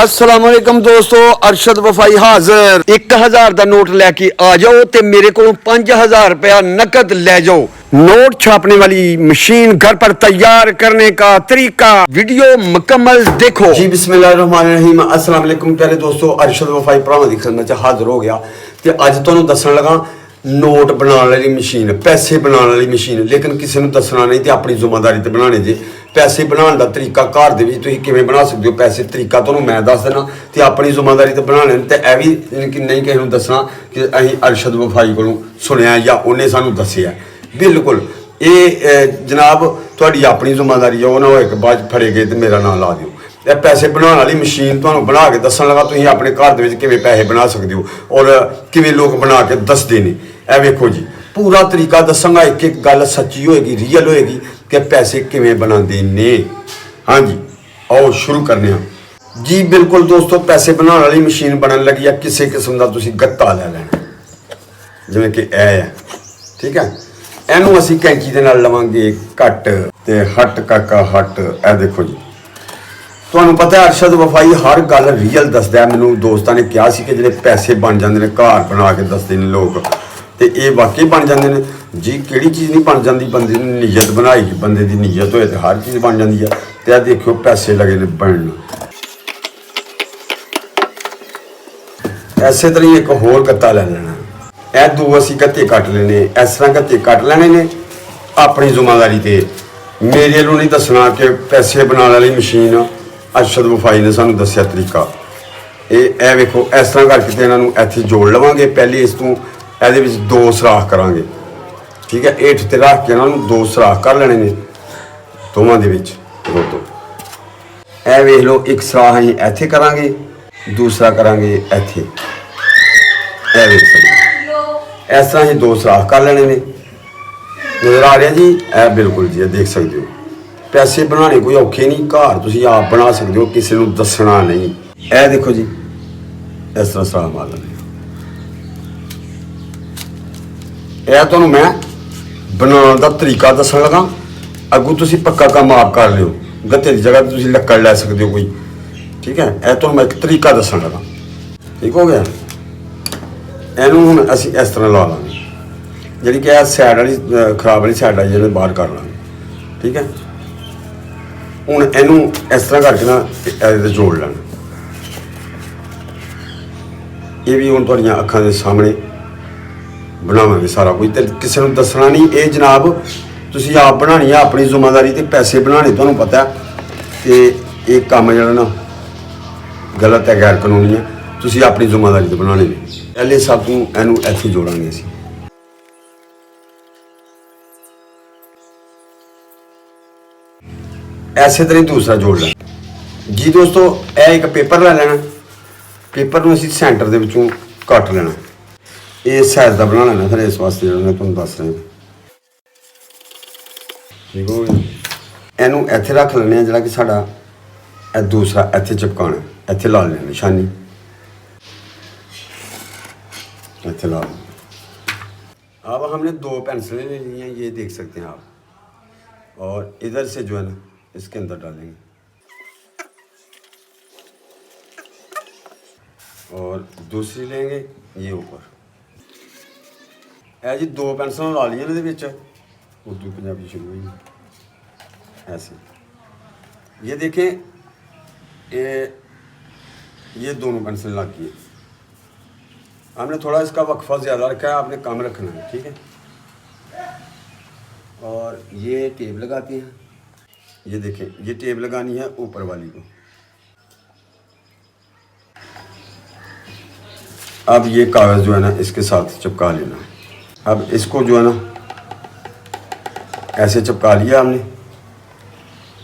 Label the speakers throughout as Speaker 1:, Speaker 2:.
Speaker 1: अस्सलाम वालेकुम दोस्तों, अरशद वफाई हाजिर। 1000 का नोट लेके आ जाओ ते मेरे को 5000 रुपया नकद ले जाओ। नोट छापने वाली मशीन घर पर तैयार करने का तरीका वीडियो मुकम्मल देखो जी। बिस्मिल्लाहिर्रहमानिर्रहीम। अस्सलाम वालेकुम प्यारे दोस्तों, अरशद वफाई भरावां दी खिदमत च हाजिर हो गया ते अज तुहानूं दस्सण लगा नोट बनाने वाली मशीन, पैसे बनाने वाली मशीन। लेकिन किसी ने दसना नहीं तो अपनी जिम्मेदारी ते बनाने जे। पैसे बनाने का तरीका घर दे विच तुसीं किवें बना सकते हो पैसे, तरीका तुहानूं मैं दस देना तो अपनी जिम्मेदारी ते बनाने ते यह भी नहीं किसी नूं दसना कि असीं अरशद वफाई कोलों सुनिया या उन्हें सानूं दस्सिया। बिल्कुल ये जनाब तुहाडी अपनी जिम्मेदारी है, वो ना होए कि बाद फड़े गए तो मेरा नाम ला दिओ। यह पैसे बनाने वाली मशीन तुहानूं बना के दस्सन लगा तुसीं अपने घर दे विच किवें पैसे बना सकते हो और किवें लोग बना के दसदे ने। यह वेखो जी, पूरा तरीका दसांगा, एक एक गल सच्ची होएगी, रियल होएगी कि पैसे किवें बनाते ने। हाँ जी, आओ शुरू करने जी। बिल्कुल दोस्तों, पैसे बनाने वाली मशीन बनन लगी है। किसी किस्म का तुसीं गत्ता लै लैना जिवें कि यह है, ठीक है। इहनूं असीं कैंची दे नाल लवांगे कट ते हट काका हट। यह देखो जी, तुहानूं पता है अरशद वफाई हर गल रियल दसदा है। मैनूं दोस्तां ने कहा सी कि जिहड़े पैसे बन जांदे ने घर बना के दसदे ने लोग, तो ये वाकई बन जाते हैं जी। किहड़ी चीज़ नहीं बन जाती, बंदे ने नीयत बनाई, बंदे की नीयत होए तो हर चीज़ बन जाती है। तो यह देखो पैसे लगे ने बनन। इसे तरह एक होर गत्ता ले लेना, यह दो असीं गत्ते कट लेने, इस तरह गत्ते कट लेने ने अपनी जिम्मेदारी ते। मेरे नूं नहीं दसना कि पैसे बनाने वाली मशीन अरशद वफाई ने सानूं दस्सिया तरीका। ये वेखो इस तरह करके तो इन्हों इत्थे जोड़ लवांगे। पहले इस तों ਇਹਦੇ ਵਿੱਚ दो सराख करांगे, ठीक है। हेठ ते रख के इन्हों दो सराख कर लेने ने दोवां दे विच दो। ए वेख लो, एक सराख असीं इत्थे करांगे, दूसरा करांगे इत्थे। ए वेख सकदे इस तरह असीं दो सराख कर लेने ने। नज़र आ रहा जी? ए बिल्कुल जी, देख सकते हो। पैसे बनाने कोई औखे नहीं, घर तुसीं आप बना सकते हो, किसी नूं दसना नहीं। ए देखो जी, इस तरह सराख मार लेने। यह तुहानूं मैं बनाने का तरीका दसन लगा। अगों तुसीं पक्का काम आप कर लिओ, गत्ते की जगह तुसीं लक्कड़ लै सकते हो कोई, ठीक है। यह तुहानूं मैं एक तरीका दसन लगा, ठीक हो गया। इहनूं हुण असीं इस तरह ला लांगे, जिहड़ी कि यह साइड वाली खराब वाली साइड आई जिहड़े बाहर कर लांगे, ठीक है। हुण इहनूं इस तरह करके ना इहदे ते जोड़ लैना। ये भी हुण तुहाडीआं अखां दे सामने बनावांगे सारा कुछ, तो किसी को दसना नहीं। ये जनाब तुसीं आप बनानी है अपनी जिम्मेदारी ते। पैसे बनाने तुहानूं पता है कि ये काम जिहड़ा ना गलत है, गैर कानूनी है। तुसीं अपनी जिम्मेदारी ते बनाने ने। पहले सब तों इहनूं इत्थे जोड़ांगे असीं। ऐसे तरह दूसरा जोड़ लेना जी। दोस्तों यह एक पेपर लै लेना, पेपर नूं असीं सेंटर दे विचों कट लेना। ये साइज का बनाना है, फिर इस वास्ते जो मैं तुहानूं दस रहा, ठीक हो गया। इनू इत्थे रख लैने जिहड़ा कि साडा दूसरा इत्थे चिपकाना, इत्थे ला लेना निशानी, इत्थे ला। अब हमने दो पेंसिलें ले ली हैं, ये देख सकते हैं आप, और इधर से जो है ना इसके अंदर डालेंगे और दूसरी लेंगे ये ऊपर। है जी, दो पेंसिल ला ली ये उर्दू पंजाबी शुरू हुई ऐसे। ये देखें, ये दोनों पेंसिल लग गई। हमने थोड़ा इसका वक्फा ज़्यादा रखा है, आपने कम रखना है, ठीक है। और ये टेप लगाते हैं, ये देखें, ये टेप लगानी है ऊपर वाली को। अब ये कागज़ जो है ना इसके साथ चिपका लेना। अब इसको जो है ना ऐसे चिपका लिया हमने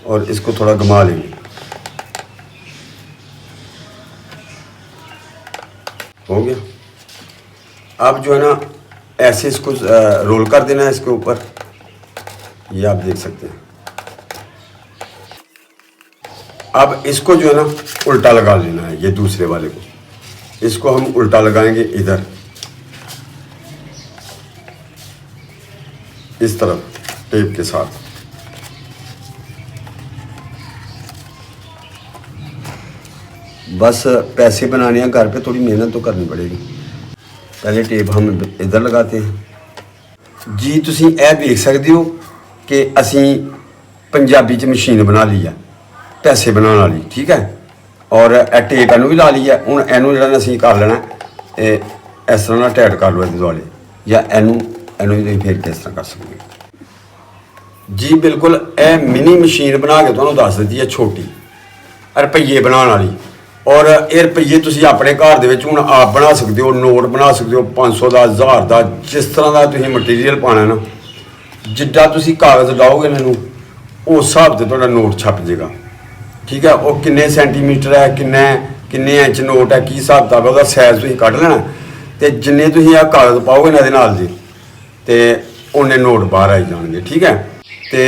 Speaker 1: और इसको थोड़ा घुमा लेंगे, हो गया। अब जो है ना ऐसे इसको रोल कर देना है इसके ऊपर, ये आप देख सकते हैं। अब इसको जो है ना उल्टा लगा लेना है, ये दूसरे वाले को, इसको हम उल्टा लगाएंगे इधर इस तरफ टेप के साथ। बस पैसे बनाने हैं घर पे, थोड़ी मेहनत तो करनी पड़ेगी। पहले टेप हम इधर लगाते हैं जी। तुसी ए देख सकते हो कि असी पंजाबी च मशीन बना ली है पैसे बनाने वाली, ठीक है। और ए टेप इनू भी ला ली है। हुण इनू जिहड़ा असीं कर लेना इस तरह ना टाइट कर लो इहदे दुआले, या इनू भी फिर किस तरह कर सकते जी। बिल्कुल ए मिनी मशीन बना के तुहानूं दस दित्ती है, छोटी रुपये बनाने वाली। और ये रुपये तुसी अपने घर दे विच हुण आप बना सकते हो, नोट बना सकते हो 500 का, 1000 का, जिस तरह का तुसीं मटीरियल पाना ना, जिड्डा तुसी कागज़ लाओगे ना उस हिसाब से तुहाडा नोट छप जाएगा, ठीक है। वो किन्ने सेंटीमीटर है, किन्ने इंच नोट है, की हिसाब किताब है, उसका साइज तुसीं कढ लेना। तो जिन्ने तुसीं आ कागज़ पाओगे ना इहदे नाल जी, ते उन्ने नोट बाहर आई जाएंगे, ठीक है। तो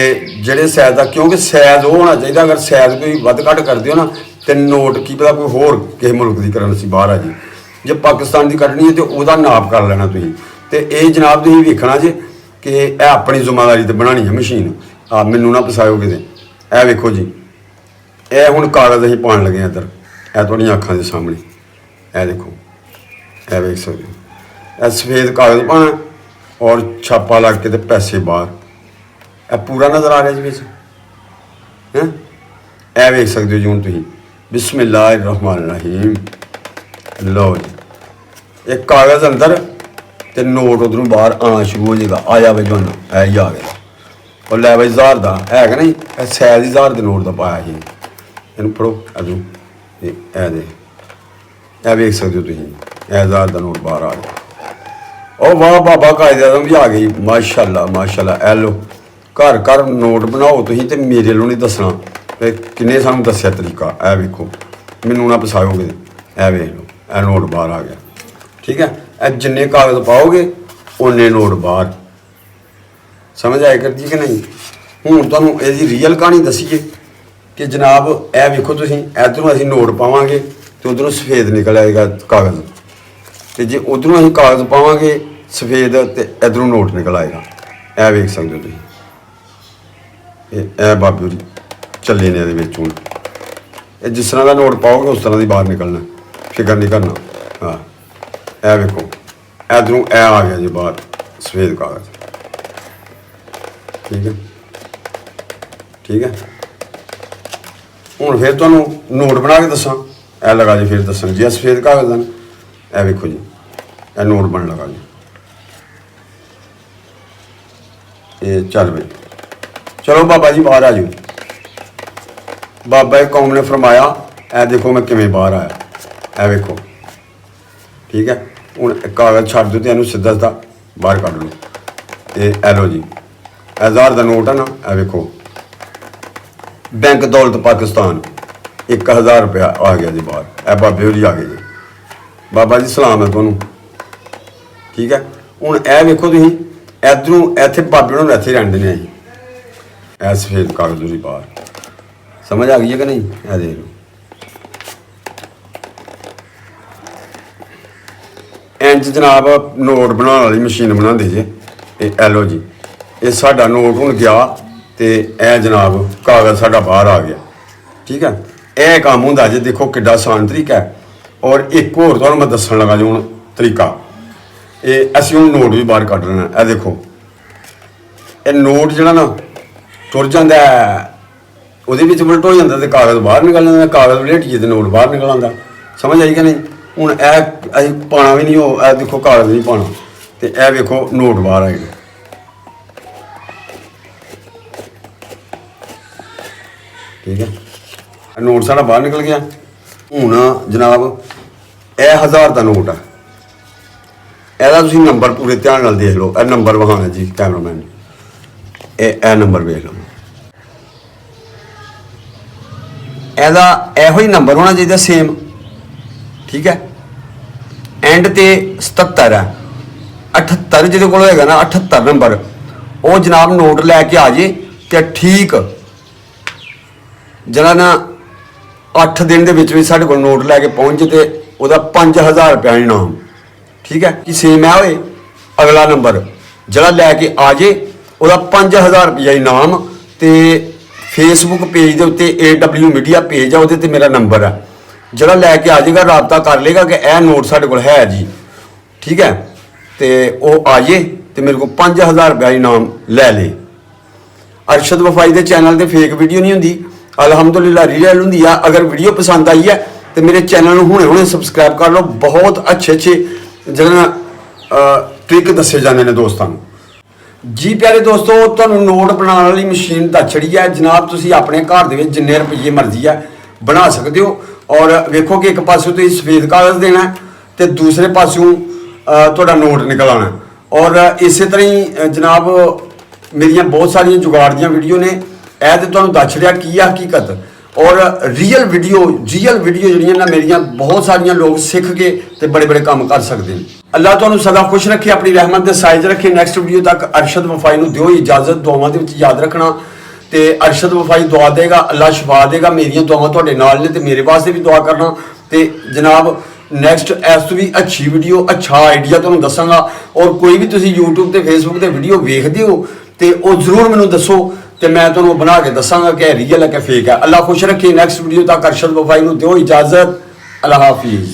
Speaker 1: ਜਿਹੜੇ ਸਾਈਜ਼ ਦਾ, क्योंकि साइज वो होना चाहिए, अगर साइज कोई ਵੱਧ ਘੱਟ ਕਰਦੇ ਹੋ ਨਾ तो नोट की पता कोई होर किसी मुल्क की करंसी बाहर आ जी। जे पाकिस्तान की कढ़नी है तो वह नाप कर लेना तुसीं। तो ये जनाब तुसीं वेखना जे कि यह अपनी जिम्मेदारी तो बनानी है मशीन, आप मैनू ना फसाओ किते। यह वेखो जी, यह हुण कागज़ असीं पाउण लगे इधर, यह तुहाडीਆਂ अखां दे सामने, यह देखो, यह वेख सकते हो। यह सफेद कागज़ पाना और छापा लग के तो पैसे बाहर, यह पूरा नज़र आ रहा जी विच हैं। यह वेख सकते हो जी। हुण तुसीं बिस्मिल्लाहिर्रहमानिर्रहीम, लो जी एक कागज़ अंदर तो नोट उधरों बाहर आना शुरू हो जाएगा। आ जाए जवाना, है ही आ गया। और लै बई 1000 का है कि नहीं, सैल ही 1000 के नोट का पाया ही। इनू पढ़ो अदू, यह वेख सकते हो तुसीं, 1000 का नोट बाहर आ गया। ओ वाह बाबा कायदे आज़म भी आ गई, माशाअल्लाह माशाअल्लाह। ए लो घर घर नोट बनाओ तुसीं, ते मेरे लो नहीं दसना किन्ने सानूं दस्सिया तरीका। ए वेखो, मैनू ना फसाओगे, ए वेख लो, ए नोट बाहर आ गया, ठीक है। ए जिन्ने कागज़ पाओगे उन्ने नोट बाहर, समझ आए करदी कि नहीं। हुण तुहानूं इहदी रियल कहानी दस्सीए कि जनाब ए वेखो तुसीं, इधरों असीं नोट पावांगे तो उधरों सफेद निकल आएगा कागज़, तो जे उधरों असीं कागज़ पावांगे सफेद तो इधरों नोट निकल आएगा। ए वेख सकते हो तुसीं, ए बाबू जी चले ने हुण जिस तरह का नोट पाओगे उस तरह की बाहर निकलना, फिकर नहीं करना। हाँ ए वेखो, इधरों ए आ गया जी बाहर सफेद कागज़, ठीक है ठीक है। हुण फिर तुहानूं नोट बना के दसां, ए लगा जी फिर दसन जी, सफेद कागज़ हैं। ए वेखो जी, ए नोट बन लगा जी, ये चल बई, चलो बाबा जी बाहर आ जाओ। बाबा कौम ने फरमाया, ए देखो मैं किवें बाहर आया, ए वेखो, ठीक है। हुण कागज़ छड्ड दो तो इहनूं सीधा सीधा बाहर कढ लो। ए लो जी, 1000 का नोट है ना, ए वेखो, बैंक दौलत पाकिस्तान 1000 रुपया आ गया जी बाहर। ए बाबे होरी आ गए जी, बाबा जी सलाम है तुहानूं, ठीक है। हुण ए वेखो तुसीं, इधरों इत्थे बाबे होर इत्थे रहिंदे ने जी, ए सफेद कागज़ होरी बाहर, समझ आ गई है कि नहीं। है देख लो, इंज जनाब नोट बनाने वाली मशीन बनाते जे। ए लो जी, ये साडा नोट हुण गया तो यह जनाब कागज़ साडा बाहर आ गया, ठीक है। यह काम होंदा जे, देखो किड्डा आसान तरीका है। और एक होर तुहानूं मैं दस्सण लगा जी हुण तरीका, ये असीं हुण नोट भी बाहर कढ लेना। ए देखो, ये नोट जिहड़ा ना टुर जांदा है, ਉਹਦੇ ਵਿੱਚ ਉਲਟ ਹੋ ਜਾਂਦਾ ਤੇ ਕਾਗਜ਼ ਬਾਹਰ ਨਿਕਲ ਜਾਂਦਾ, ਕਾਗਜ਼ ਵਲੇਟੀਏ ਤੇ ਨੋਟ ਬਾਹਰ ਨਿਕਲ ਆਉਂਦਾ। ਸਮਝ ਆਈ ਕਿ ਨਹੀਂ। ਹੁਣ ਇਹ ਅਸੀਂ ਪਾਣਾ ਵੀ ਨਹੀਂ, ਉਹ ਇਹ ਦੇਖੋ ਕਾਗਜ਼ ਨਹੀਂ ਪਾਣਾ, ਤੇ ਇਹ ਵੇਖੋ ਨੋਟ ਬਾਹਰ ਆਏ ਨੇ, ਠੀਕ ਹੈ। ਨੋਟ ਸਾਡਾ ਬਾਹਰ ਨਿਕਲ ਗਿਆ। ਹੁਣ ਜਨਾਬ ਇਹ 1000 ਦਾ ਨੋਟ ਆ, ਇਹਦਾ ਤੁਸੀਂ ਨੰਬਰ ਪੂਰੇ ਧਿਆਨ ਨਾਲ ਦੇਖ ਲਓ। ਇਹ ਨੰਬਰ ਵਹਾਣਾ ਜੀ ਕੈਮਰਾਮੈਨ, ਇਹ ਨੰਬਰ ਵੇਖ ਲਓ। ਇਹਦਾ ਇਹੋ ਹੀ ਨੰਬਰ ਹੋਣਾ ਚਾਹੀਦਾ ਸੇਮ, ਠੀਕ ਹੈ। ਐਂਡ ਤੇ 77 ਹੈ, 78 ਜਿਹਦੇ ਕੋਲ ਹੋਏਗਾ ਨਾ 78 ਨੰਬਰ, ਉਹ ਜਨਾਬ ਨੋਟ ਲੈ ਕੇ ਆ ਜੇ ਤੇ ਠੀਕ ਜਿਹੜਾ ਨਾ 8 ਦਿਨ ਦੇ ਵਿੱਚ ਸਾਡੇ ਕੋਲ ਨੋਟ ਲੈ ਕੇ ਪਹੁੰਚ ਜੇ ਤੇ ਉਹਦਾ 5000 ਰੁਪਇਆ ਇਨਾਮ, ਠੀਕ ਹੈ। ਕਿ ਸੇਮ ਹੈ ਹੋਏ ਅਗਲਾ ਨੰਬਰ ਜਿਹੜਾ ਲੈ ਕੇ ਆ ਜੇ ਉਹਦਾ 5000 ਰੁਪਇਆ ਇਨਾਮ। ਤੇ फेसबुक पेज के उत्ते AW मीडिया पेज है, वो मेरा नंबर है, ਜਿਹੜਾ ਲੈ ਕੇ ਆ ਜਾਏਗਾ ਰਾਬਤਾ ਕਰ ਲੇਗਾ ਕਿ ਇਹ ਨੋਟ ਸਾਡੇ ਕੋਲ ਹੈ ਜੀ, ਠੀਕ ਹੈ, ਤੇ ਉਹ ਆ ਜੇ ਤੇ ਮੇਰੇ ਕੋਲ 5000 ਰੁਪਏ ਇਨਾਮ ਲੈ ਲੇ। ਅਰਸ਼ਦ ਵਫਾਈ ਦੇ ਚੈਨਲ ਤੇ ਫੇਕ ਵੀਡੀਓ ਨਹੀਂ ਹੁੰਦੀ, ਅਲਹਮਦੁਲਿਲਾ ਰੀਅਲ ਹੁੰਦੀ ਆ। ਅਗਰ ਵੀਡੀਓ ਪਸੰਦ ਆਈ ਹੈ ਤੇ ਮੇਰੇ ਚੈਨਲ ਨੂੰ ਹੁਣੇ ਸਬਸਕ੍ਰਾਈਬ ਕਰ ਲਓ। ਬਹੁਤ ਅੱਛੇ ਜਿਹੜਾ ਟ੍ਰਿਕ ਦੱਸੇ ਜਾਂਦੇ ਨੇ ਦੋਸਤਾਂ ਨੂੰ। ਜੀ ਪਿਆਰੇ ਦੋਸਤੋ, ਤੁਹਾਨੂੰ ਨੋਟ ਬਣਾਉਣ ਵਾਲੀ ਮਸ਼ੀਨ ਦੱਸ ਛੜੀ ਹੈ ਜਨਾਬ। ਤੁਸੀਂ ਆਪਣੇ ਘਰ ਦੇ ਵਿੱਚ ਜਿੰਨੇ ਰੁਪਏ ਮਰਜ਼ੀ ਹੈ ਬਣਾ ਸਕਦੇ ਹੋ। ਔਰ ਵੇਖੋ ਕਿ ਇੱਕ ਪਾਸੇ ਤੁਸੀਂ ਸਫੇਦ ਕਾਗਜ਼ ਦੇਣਾ ਤੇ ਦੂਸਰੇ ਪਾਸਿਓਂ ਤੁਹਾਡਾ ਨੋਟ ਨਿਕਲ ਆਉਣਾ। ਔਰ ਇਸੇ ਤਰ੍ਹਾਂ ਹੀ ਜਨਾਬ ਮੇਰੀਆਂ ਬਹੁਤ ਸਾਰੀਆਂ ਜੁਗਾੜ ਦੀਆਂ ਵੀਡੀਓ ਨੇ, ਇਹ ਤੇ ਤੁਹਾਨੂੰ ਦੱਸ ਛੜਿਆ ਕੀ ਆ ਹਕੀਕਤ। ਔਰ ਰੀਅਲ ਵੀਡੀਓ ਜਿਹੜੀਆਂ ਨਾ ਮੇਰੀਆਂ ਬਹੁਤ ਸਾਰੀਆਂ ਲੋਕ ਸਿੱਖ ਕੇ ਤੇ ਬੜੇ ਬੜੇ ਕੰਮ ਕਰ ਸਕਦੇ ਨੇ। ਅੱਲਾਹ ਤੁਹਾਨੂੰ ਸਦਾ ਖੁਸ਼ ਰੱਖੇ, ਆਪਣੀ ਰਹਿਮਤ ਦੇ ਸਾਇਜ ਰੱਖੇ। ਨੈਕਸਟ ਵੀਡੀਓ ਤੱਕ ਅਰਸ਼ਦ ਵਫਾਈ ਨੂੰ ਦਿਓ ਇਜਾਜ਼ਤ। ਦੁਆਵਾਂ ਦੇ ਵਿੱਚ ਯਾਦ ਰੱਖਣਾ ਤੇ ਅਰਸ਼ਦ ਵਫਾਈ ਦੁਆ ਦੇਗਾ, ਅੱਲਾਹ ਸ਼ਿਫਾ ਦੇਗਾ। ਮੇਰੀਆਂ ਦੁਆਵਾਂ ਤੁਹਾਡੇ ਨਾਲ ਨੇ ਤੇ ਮੇਰੇ ਵਾਸਤੇ ਵੀ ਦੁਆ ਕਰਨਾ। ਤੇ ਜਨਾਬ ਨੈਕਸਟ ਇਸ ਤੋਂ ਵੀ ਅੱਛੀ ਵੀਡੀਓ, ਅੱਛਾ ਆਈਡੀਆ ਤੁਹਾਨੂੰ ਦੱਸਾਂਗਾ। ਔਰ ਕੋਈ ਵੀ ਤੁਸੀਂ YouTube ਤੇ Facebook ਤੇ ਵੀਡੀਓ ਵੇਖਦੇ ਹੋ ਤੇ ਉਹ ਜ਼ਰੂਰ ਮੈਨੂੰ ਦੱਸੋ ਤੇ ਮੈਂ ਤੁਹਾਨੂੰ ਬਣਾ ਕੇ ਦੱਸਾਂਗਾ ਕਿ ਰੀਅਲ ਹੈ ਕਿ ਫੇਕ ਹੈ। ਅੱਲਾਹ ਖੁਸ਼ ਰੱਖੇ। ਨੈਕਸਟ ਵੀਡੀਓ ਤੱਕ ਅਰਸ਼ਦ ਵਫਾਈ ਨੂੰ ਦਿਓ ਇਜਾਜ਼ਤ। ਅੱਲਾਹ ਹਾਫਿਜ਼।